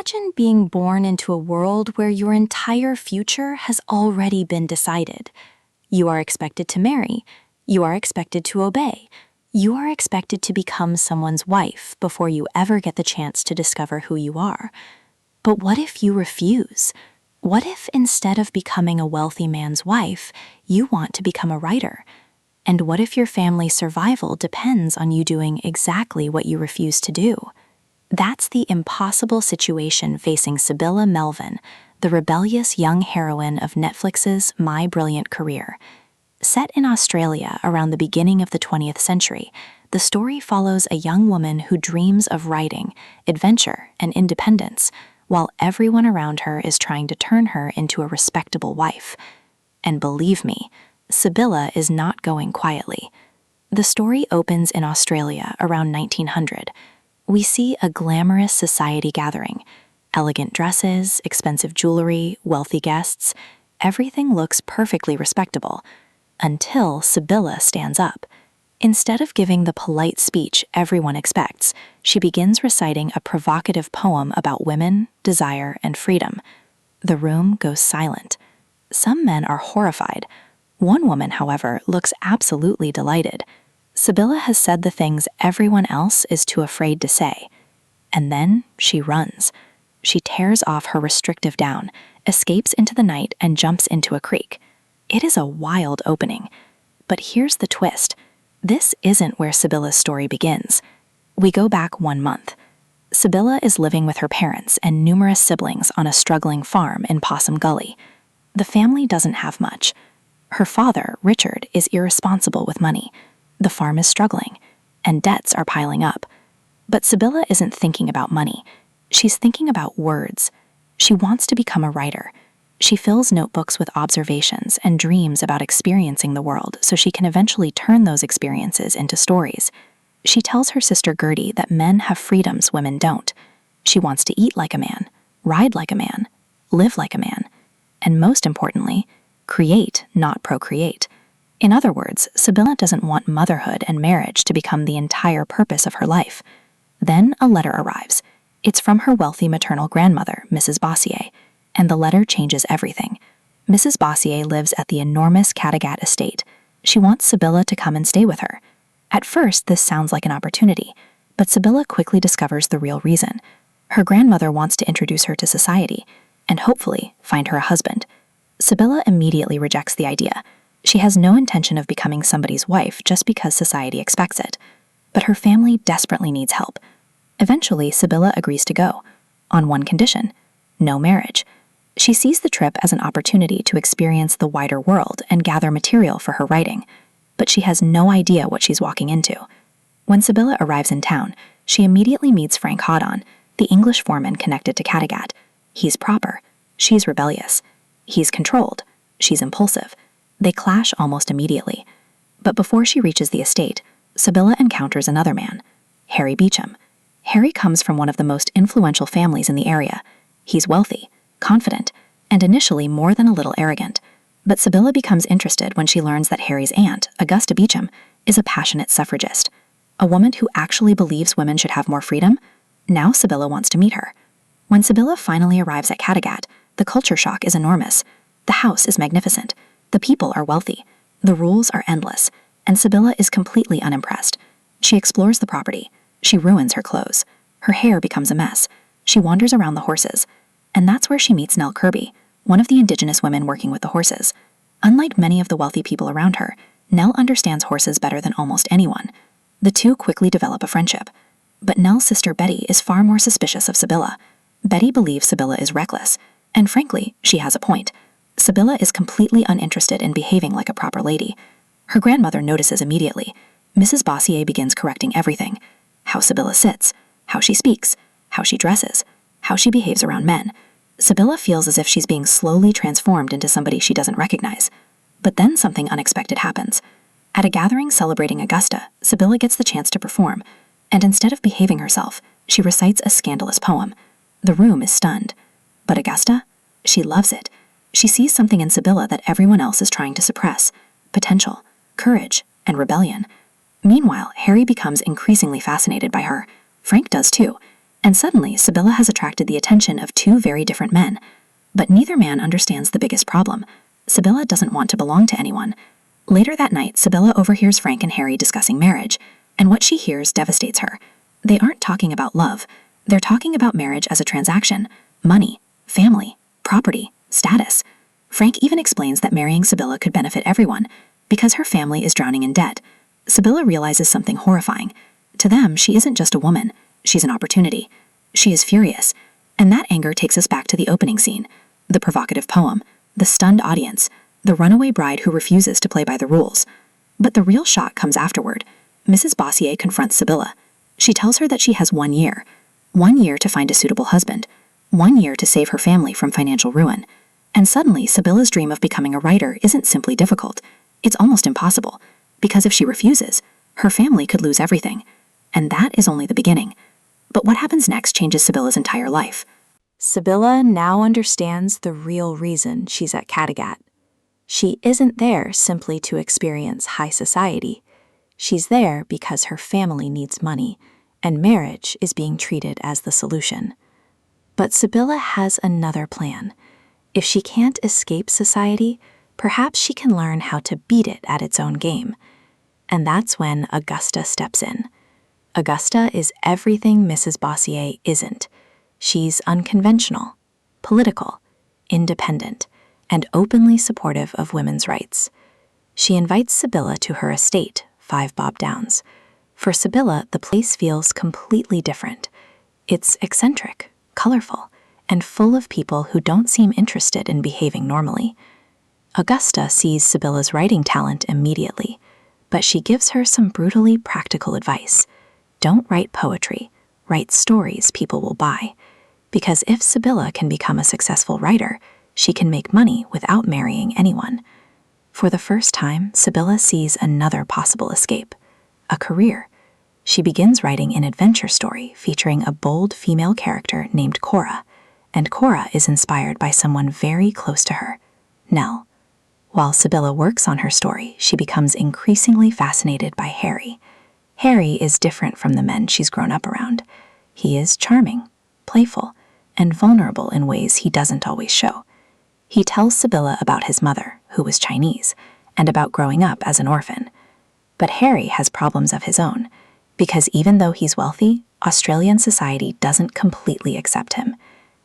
Imagine being born into a world where your entire future has already been decided. You are expected to marry. You are expected to obey. You are expected to become someone's wife before you ever get the chance to discover who you are. But what if you refuse? What if instead of becoming a wealthy man's wife, you want to become a writer? And what if your family's survival depends on you doing exactly what you refuse to do? That's the impossible situation facing Sybylla Melvyn, the rebellious young heroine of Netflix's My Brilliant Career. Set in Australia around the beginning of the 20th century, the story follows a young woman who dreams of writing, adventure, and independence, while everyone around her is trying to turn her into a respectable wife. And believe me, Sybylla is not going quietly. The story opens in Australia around 1900. We see a glamorous society gathering. Elegant dresses, expensive jewelry, wealthy guests. Everything looks perfectly respectable. Until Sybylla stands up. Instead of giving the polite speech everyone expects, she begins reciting a provocative poem about women, desire, and freedom. The room goes silent. Some men are horrified. One woman, however, looks absolutely delighted. Sybylla has said the things everyone else is too afraid to say. And then she runs. She tears off her restrictive gown, escapes into the night, and jumps into a creek. It is a wild opening. But here's the twist. This isn't where Sybylla's story begins. We go back 1 month. Sybylla is living with her parents and numerous siblings on a struggling farm in Possum Gully. The family doesn't have much. Her father, Richard, is irresponsible with money. The farm is struggling, and debts are piling up. But Sybylla isn't thinking about money. She's thinking about words. She wants to become a writer. She fills notebooks with observations and dreams about experiencing the world so she can eventually turn those experiences into stories. She tells her sister Gertie that men have freedoms women don't. She wants to eat like a man, ride like a man, live like a man, and most importantly, create, not procreate. In other words, Sybylla doesn't want motherhood and marriage to become the entire purpose of her life. Then a letter arrives. It's from her wealthy maternal grandmother, Mrs. Bossier, and the letter changes everything. Mrs. Bossier lives at the enormous Caddagat estate. She wants Sybylla to come and stay with her. At first, this sounds like an opportunity, but Sybylla quickly discovers the real reason. Her grandmother wants to introduce her to society, and hopefully find her a husband. Sybylla immediately rejects the idea. She has no intention of becoming somebody's wife just because society expects it. But her family desperately needs help. Eventually, Sybylla agrees to go, on one condition: no marriage. She sees the trip as an opportunity to experience the wider world and gather material for her writing, but she has no idea what she's walking into. When Sybylla arrives in town, she immediately meets Frank Hawdon, the English foreman connected to Caddagat. He's proper. She's rebellious. He's controlled. She's impulsive. They clash almost immediately. But before she reaches the estate, Sybylla encounters another man, Harry Beecham. Harry comes from one of the most influential families in the area. He's wealthy, confident, and initially more than a little arrogant. But Sybylla becomes interested when she learns that Harry's aunt, Augusta Beecham, is a passionate suffragist, a woman who actually believes women should have more freedom. Now Sybylla wants to meet her. When Sybylla finally arrives at Caddagat, the culture shock is enormous. The house is magnificent. The people are wealthy. The rules are endless. And Sybylla is completely unimpressed. She explores the property. She ruins her clothes. Her hair becomes a mess. She wanders around the horses. And that's where she meets Nell, one of the Indigenous women working with the horses. Unlike many of the wealthy people around her, Nell understands horses better than almost anyone. The two quickly develop a friendship. But Nell's sister Betty is far more suspicious of Sybylla. Betty believes Sybylla is reckless. And frankly, she has a point. Sybylla is completely uninterested in behaving like a proper lady. Her grandmother notices immediately. Mrs. Bossier begins correcting everything: how Sybylla sits, how she speaks, how she dresses, how she behaves around men. Sybylla feels as if she's being slowly transformed into somebody she doesn't recognize. But then something unexpected happens. At a gathering celebrating Augusta, Sybylla gets the chance to perform, and instead of behaving herself, she recites a scandalous poem. The room is stunned. But Augusta? She loves it. She sees something in Sybylla that everyone else is trying to suppress: potential, courage, and rebellion. Meanwhile, Harry becomes increasingly fascinated by her. Frank does too. And suddenly, Sybylla has attracted the attention of two very different men. But neither man understands the biggest problem. Sybylla doesn't want to belong to anyone. Later that night, Sybylla overhears Frank and Harry discussing marriage, and what she hears devastates her. They aren't talking about love. They're talking about marriage as a transaction, money, family, property, status. Frank even explains that marrying Sybylla could benefit everyone, because her family is drowning in debt. Sybylla realizes something horrifying. To them, she isn't just a woman. She's an opportunity. She is furious. And that anger takes us back to the opening scene, the provocative poem, the stunned audience, the runaway bride who refuses to play by the rules. But the real shock comes afterward. Mrs. Bossier confronts Sybylla. She tells her that she has 1 year. 1 year to find a suitable husband. 1 year to save her family from financial ruin. And suddenly, Sybylla's dream of becoming a writer isn't simply difficult. It's almost impossible. Because if she refuses, her family could lose everything. And that is only the beginning. But what happens next changes Sybylla's entire life. Sybylla now understands the real reason she's at Caddagat. She isn't there simply to experience high society. She's there because her family needs money, and marriage is being treated as the solution. But Sybylla has another plan. If she can't escape society, perhaps she can learn how to beat it at its own game. And that's when Augusta steps in. Augusta is everything Mrs. Bossier isn't. She's unconventional, political, independent, and openly supportive of women's rights. She invites Sybylla to her estate, 5 Bob Downs. For Sybylla, the place feels completely different. It's eccentric, colorful, and full of people who don't seem interested in behaving normally. Augusta sees Sybylla's writing talent immediately, but she gives her some brutally practical advice. Don't write poetry, write stories people will buy. Because if Sybylla can become a successful writer, she can make money without marrying anyone. For the first time, Sybylla sees another possible escape, a career. She begins writing an adventure story featuring a bold female character named Cora, and Cora is inspired by someone very close to her, Nell. While Sybylla works on her story, she becomes increasingly fascinated by Harry. Harry is different from the men she's grown up around. He is charming, playful, and vulnerable in ways he doesn't always show. He tells Sybylla about his mother, who was Chinese, and about growing up as an orphan. But Harry has problems of his own, because even though he's wealthy, Australian society doesn't completely accept him.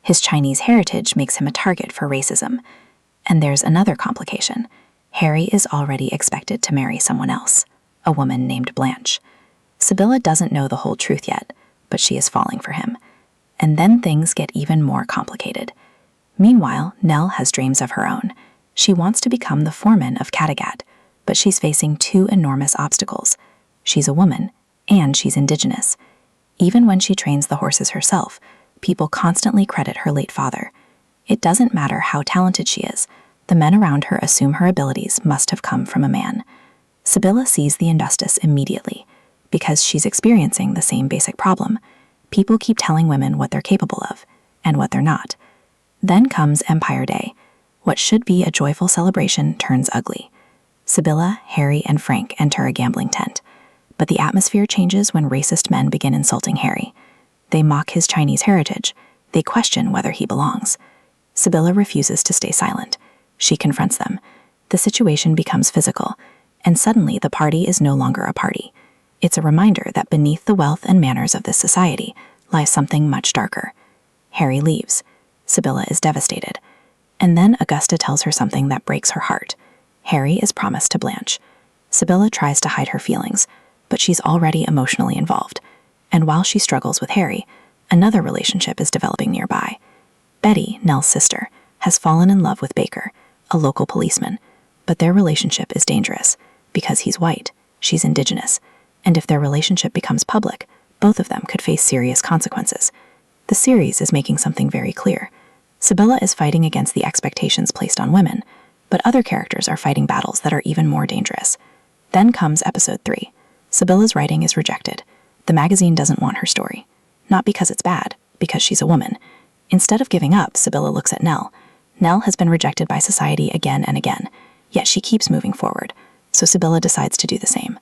His Chinese heritage makes him a target for racism. And there's another complication. Harry is already expected to marry someone else, a woman named Blanche. Sybylla doesn't know the whole truth yet, but she is falling for him. And then things get even more complicated. Meanwhile, Nell has dreams of her own. She wants to become the foreman of Caddagat, but she's facing 2 enormous obstacles. She's a woman, and she's Indigenous. Even when she trains the horses herself, people constantly credit her late father. It doesn't matter how talented she is. The men around her assume her abilities must have come from a man. Sybylla sees the injustice immediately, because she's experiencing the same basic problem. People keep telling women what they're capable of, and what they're not. Then comes Empire Day. What should be a joyful celebration turns ugly. Sybylla, Harry, and Frank enter a gambling tent. But the atmosphere changes when racist men begin insulting Harry. They mock his Chinese heritage. They question whether he belongs. Sybylla refuses to stay silent. She confronts them. The situation becomes physical, and suddenly the party is no longer a party. It's a reminder that beneath the wealth and manners of this society lies something much darker. Harry leaves. Sybylla is devastated. And then Augusta tells her something that breaks her heart. Harry is promised to Blanche. Sybylla tries to hide her feelings, but she's already emotionally involved. And while she struggles with Harry, another relationship is developing nearby. Betty, Nell's sister, has fallen in love with Baker, a local policeman, but their relationship is dangerous because he's white, she's Indigenous, and if their relationship becomes public, both of them could face serious consequences. The series is making something very clear. Sybylla is fighting against the expectations placed on women, but other characters are fighting battles that are even more dangerous. Then comes episode 3. Sybylla's writing is rejected. The magazine doesn't want her story. Not because it's bad, because she's a woman. Instead of giving up, Sybylla looks at Nell. Nell has been rejected by society again and again, yet she keeps moving forward, so Sybylla decides to do the same.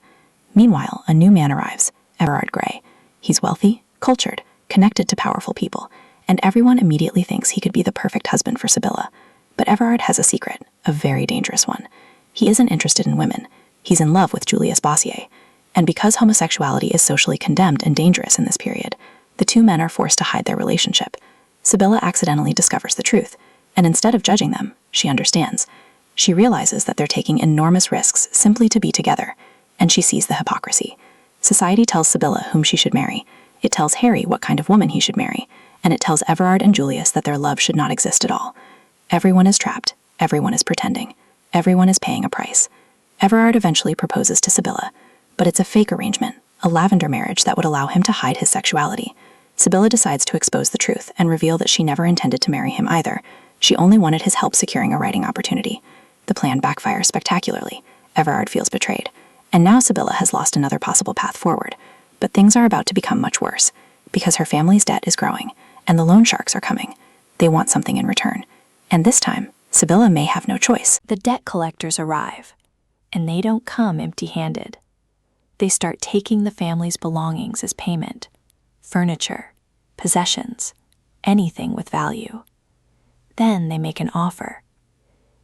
Meanwhile, a new man arrives, Everard Grey. He's wealthy, cultured, connected to powerful people, and everyone immediately thinks he could be the perfect husband for Sybylla. But Everard has a secret, a very dangerous one. He isn't interested in women. He's in love with Julius Bossier. And because homosexuality is socially condemned and dangerous in this period, the two men are forced to hide their relationship. Sybylla accidentally discovers the truth, and instead of judging them, she understands. She realizes that they're taking enormous risks simply to be together, and she sees the hypocrisy. Society tells Sybylla whom she should marry. It tells Harry what kind of woman he should marry, and it tells Everard and Julius that their love should not exist at all. Everyone is trapped. Everyone is pretending. Everyone is paying a price. Everard eventually proposes to Sybylla, but it's a fake arrangement, a lavender marriage that would allow him to hide his sexuality. Sybylla decides to expose the truth and reveal that she never intended to marry him either. She only wanted his help securing a writing opportunity. The plan backfires spectacularly. Everard feels betrayed. And now Sybylla has lost another possible path forward. But things are about to become much worse, because her family's debt is growing, and the loan sharks are coming. They want something in return. And this time, Sybylla may have no choice. The debt collectors arrive, and they don't come empty-handed. They start taking the family's belongings as payment: furniture, possessions, anything with value. Then they make an offer.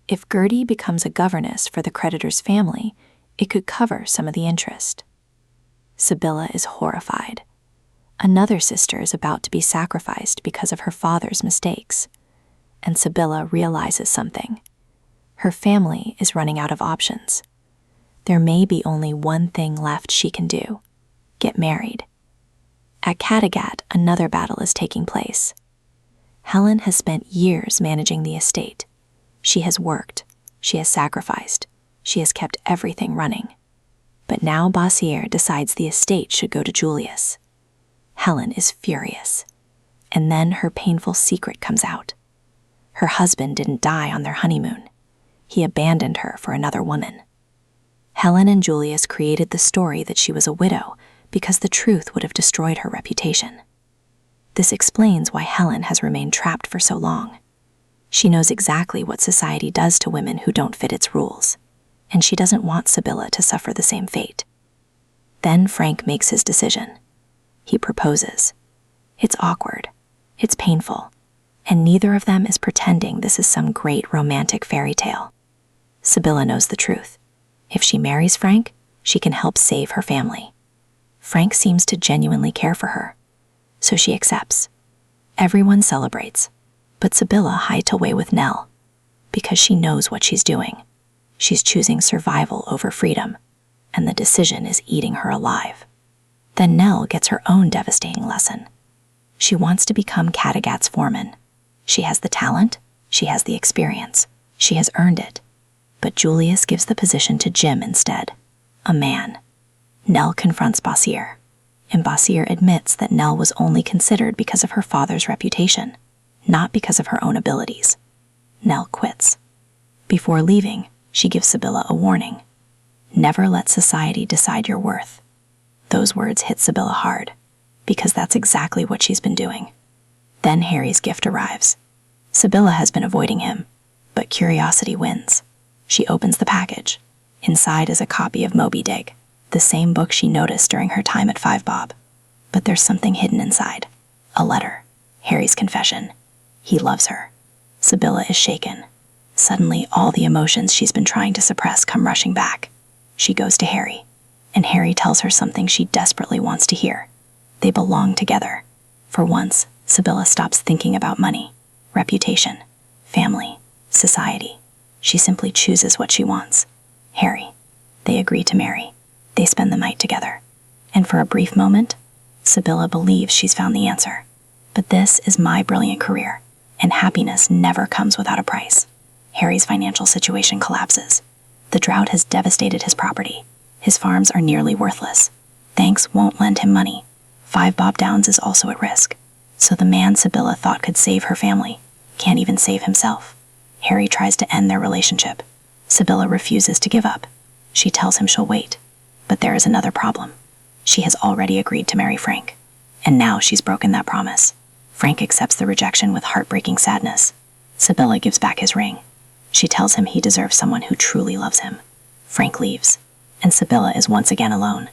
If Gertie becomes a governess for the creditor's family, it could cover some of the interest. Sybylla is horrified. Another sister is about to be sacrificed because of her father's mistakes, and Sybylla realizes something. Her family is running out of options. There may be only one thing left she can do: get married. At Caddagat, another battle is taking place. Helen has spent years managing the estate. She has worked, she has sacrificed, she has kept everything running. But now Bossier decides the estate should go to Julius. Helen is furious. And then her painful secret comes out. Her husband didn't die on their honeymoon. He abandoned her for another woman. Helen and Julius created the story that she was a widow because the truth would have destroyed her reputation. This explains why Helen has remained trapped for so long. She knows exactly what society does to women who don't fit its rules, and she doesn't want Sybylla to suffer the same fate. Then Frank makes his decision. He proposes. It's awkward, it's painful, and neither of them is pretending this is some great romantic fairy tale. Sybylla knows the truth. If she marries Frank, she can help save her family. Frank seems to genuinely care for her, so she accepts. Everyone celebrates, but Sybylla hides away with Nell because she knows what she's doing. She's choosing survival over freedom, and the decision is eating her alive. Then Nell gets her own devastating lesson. She wants to become Caddagat's foreman. She has the talent, she has the experience, she has earned it. But Julius gives the position to Jim instead, a man. Nell confronts Bossier, and Bossier admits that Nell was only considered because of her father's reputation, not because of her own abilities. Nell quits. Before leaving, she gives Sybylla a warning. Never let society decide your worth. Those words hit Sybylla hard, because that's exactly what she's been doing. Then Harry's gift arrives. Sybylla has been avoiding him, but curiosity wins. She opens the package. Inside is a copy of Moby Dick, the same book she noticed during her time at Five Bob. But there's something hidden inside. A letter. Harry's confession. He loves her. Sybylla is shaken. Suddenly, all the emotions she's been trying to suppress come rushing back. She goes to Harry, and Harry tells her something she desperately wants to hear. They belong together. For once, Sybylla stops thinking about money, reputation, family, society. She simply chooses what she wants. Harry. They agree to marry. They spend the night together. And for a brief moment, Sybylla believes she's found the answer. But this is my brilliant career, and happiness never comes without a price. Harry's financial situation collapses. The drought has devastated his property. His farms are nearly worthless. Thanks won't lend him money. Five Bob Downs is also at risk. So the man Sybylla thought could save her family can't even save himself. Harry tries to end their relationship. Sybylla refuses to give up. She tells him she'll wait. But there is another problem. She has already agreed to marry Frank. And now she's broken that promise. Frank accepts the rejection with heartbreaking sadness. Sybylla gives back his ring. She tells him he deserves someone who truly loves him. Frank leaves, and Sybylla is once again alone.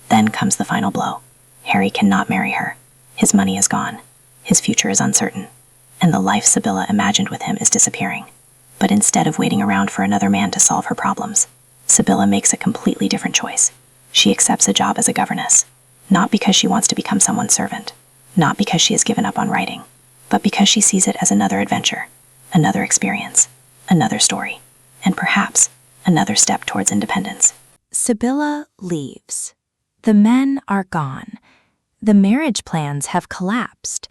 Then comes the final blow. Harry cannot marry her. His money is gone, his future is uncertain, and the life Sybylla imagined with him is disappearing. But instead of waiting around for another man to solve her problems, Sybylla makes a completely different choice. She accepts a job as a governess, not because she wants to become someone's servant, not because she has given up on writing, but because she sees it as another adventure, another experience, another story, and perhaps another step towards independence. Sybylla leaves. The men are gone. The marriage plans have collapsed.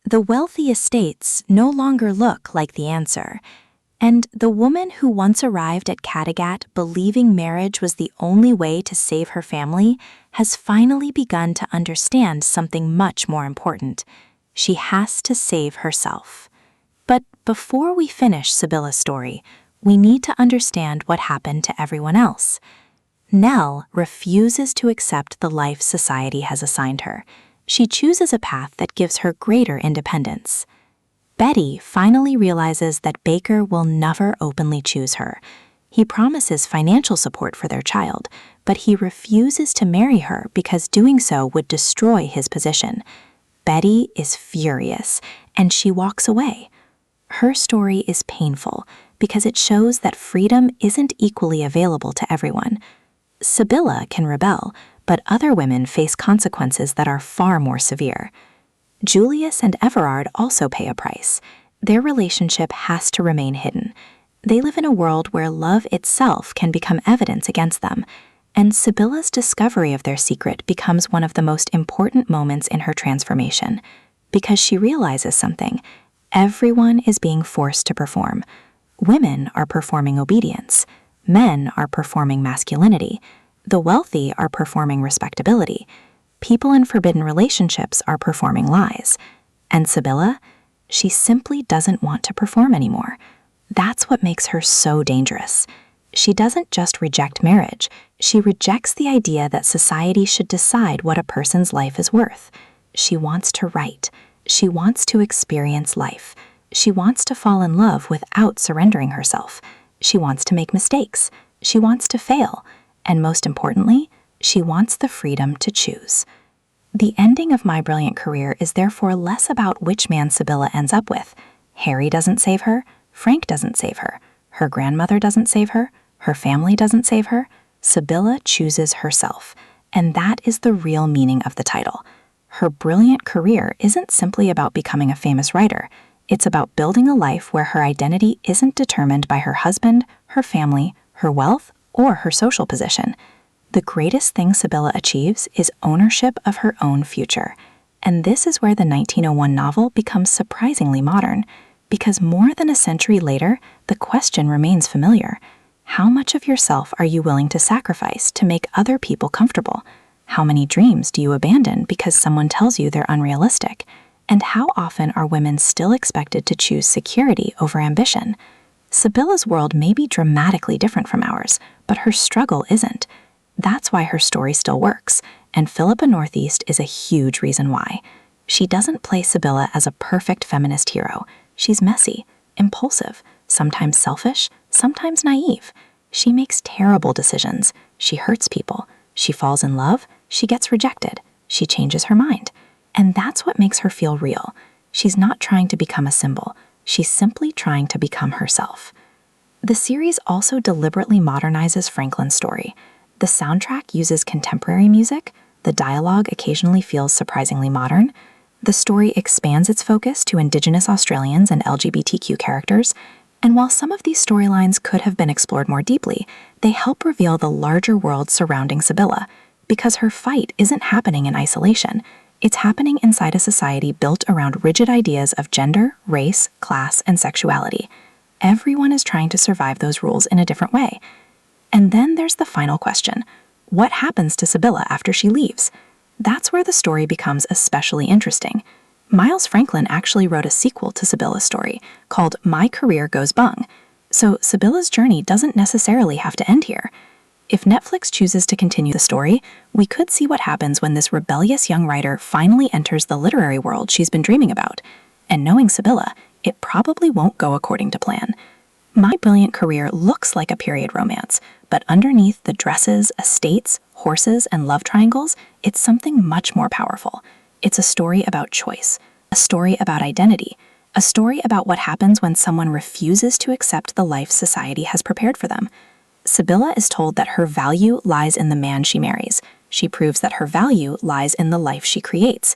The wealthy estates no longer look like the answer. And the woman who once arrived at Caddagat believing marriage was the only way to save her family has finally begun to understand something much more important. She has to save herself. But before we finish Sybylla's story, we need to understand what happened to everyone else. Nell refuses to accept the life society has assigned her. She chooses a path that gives her greater independence. Betty finally realizes that Baker will never openly choose her. He promises financial support for their child, but he refuses to marry her because doing so would destroy his position. Betty is furious, and she walks away. Her story is painful because it shows that freedom isn't equally available to everyone. Sybylla can rebel, but other women face consequences that are far more severe. Julius and Everard also pay a price. Their relationship has to remain hidden. They live in a world where love itself can become evidence against them, and Sybylla's discovery of their secret becomes one of the most important moments in her transformation, because she realizes something. Everyone is being forced to perform. Women are performing obedience. Men are performing masculinity. The wealthy are performing respectability. People in forbidden relationships are performing lies. And Sybylla, she simply doesn't want to perform anymore. That's what makes her so dangerous. She doesn't just reject marriage. She rejects the idea that society should decide what a person's life is worth. She wants to write. She wants to experience life. She wants to fall in love without surrendering herself. She wants to make mistakes. She wants to fail. And most importantly, she wants the freedom to choose. The ending of My Brilliant Career is therefore less about which man Sybylla ends up with. Harry doesn't save her. Frank doesn't save her. Her grandmother doesn't save her. Her family doesn't save her. Sybylla chooses herself. And that is the real meaning of the title. Her brilliant career isn't simply about becoming a famous writer. It's about building a life where her identity isn't determined by her husband, her family, her wealth, or her social position. The greatest thing Sybylla achieves is ownership of her own future. And this is where the 1901 novel becomes surprisingly modern, because more than a century later, the question remains familiar. How much of yourself are you willing to sacrifice to make other people comfortable? How many dreams do you abandon because someone tells you they're unrealistic? And how often are women still expected to choose security over ambition? Sybylla's world may be dramatically different from ours, but her struggle isn't. That's why her story still works, and Philippa Northeast is a huge reason why. She doesn't play Sybylla as a perfect feminist hero. She's messy, impulsive, sometimes selfish, sometimes naive. She makes terrible decisions. She hurts people. She falls in love. She gets rejected. She changes her mind. And that's what makes her feel real. She's not trying to become a symbol. She's simply trying to become herself. The series also deliberately modernizes Franklin's story. The soundtrack uses contemporary music. The dialogue occasionally feels surprisingly modern. The story expands its focus to Indigenous Australians and LGBTQ characters. And while some of these storylines could have been explored more deeply, they help reveal the larger world surrounding Sybylla, because her fight isn't happening in isolation. It's happening inside a society built around rigid ideas of gender, race, class, and sexuality. Everyone is trying to survive those rules in a different way. And then there's the final question. What happens to Sybylla after she leaves? That's where the story becomes especially interesting. Miles Franklin actually wrote a sequel to Sybylla's story called My Career Goes Bung. So Sybylla's journey doesn't necessarily have to end here. If Netflix chooses to continue the story, we could see what happens when this rebellious young writer finally enters the literary world she's been dreaming about. And knowing Sybylla, it probably won't go according to plan. My Brilliant Career looks like a period romance, but underneath the dresses, estates, horses, and love triangles, it's something much more powerful. It's a story about choice, a story about identity, a story about what happens when someone refuses to accept the life society has prepared for them. Sybylla is told that her value lies in the man she marries. She proves that her value lies in the life she creates.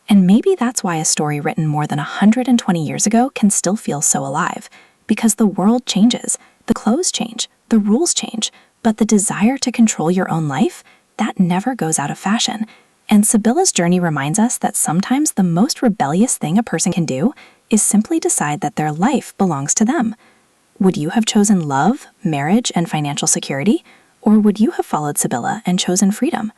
And maybe that's why a story written more than 120 years ago can still feel so alive. Because the world changes, the clothes change, the rules change, but the desire to control your own life, that never goes out of fashion. And Sybylla's journey reminds us that sometimes the most rebellious thing a person can do is simply decide that their life belongs to them. Would you have chosen love, marriage, and financial security? Or would you have followed Sybylla and chosen freedom?